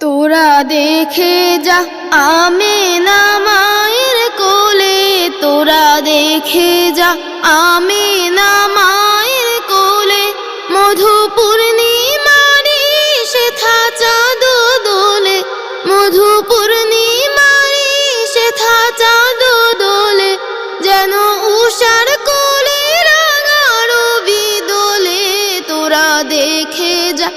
তোরা দেখে যা আমিনা মায়ের কোলে, তোরা দেখে যা আমিনা মায়ের কোলে। মধু পূর্ণিমারি সেথা চাঁদ দোলে, মধু পূর্ণিমারি সেথা চাঁদ দোলে। যেন উষার কোলে রাঙা রবি দোলে। তোরা দেখে যা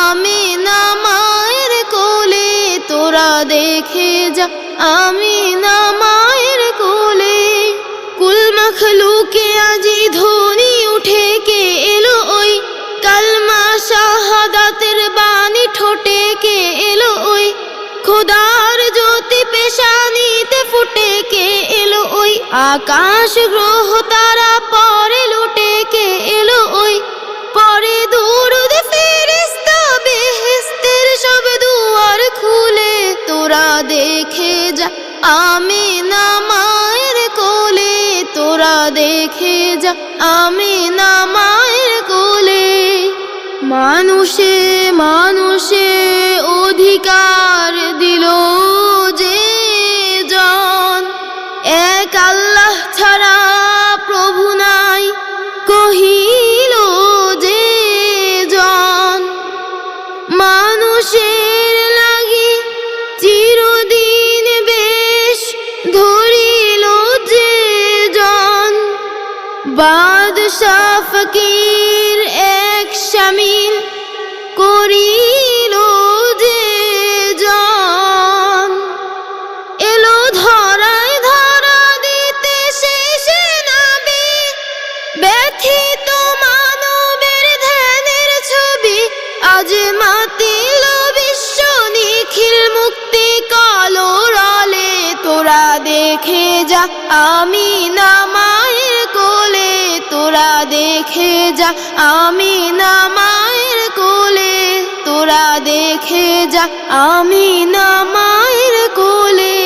আমিনা মায়ের কোলে, তোরা দেখে যা আমিনা মায়ের কোলে। কুল মখলুকে আজি ধ্বনি উঠে কে এলো ওই, কালমা শাহাদাতের বাণী ঠোঁটে কে এলো ওই। খোদার জ্যোতি পেশানিতে ফুটে কে এলো ওই, আকাশ গ্রহ তারা পরে লুটে কে এলো ওই। পরে দুরুদ ফেরেশতা বেহেশতের সব দুয়ার খুলে। তোরা দেখে যা আমিনা মায়ের কোলে, তোরা দেখে যা আমিনা মায়ের কোলে। মানুষে মানুষে অধিকার দিল যে জন, এক আল্লাহ ছাড়া প্রভু নাই কহিল যে জন। মানুষের লাগি চিরদিন বেশ ধরিল যে জন, বাদশা ফকির এক শামিল করিল যে জন। এলো ধরায় ধরা দিতে শেষে নবী, ব্যথিত মানবের ধ্যানের ছবি। আজ মাতিল বিশ্ব নিখিল মুক্তি কলরলে। তোরা দেখে যা আমিনা মায়ের কোলে, তোরা দেখে যা আমিনা মায়ের কোলে, তোরা দেখে যা আমিনা মায়ের কোলে।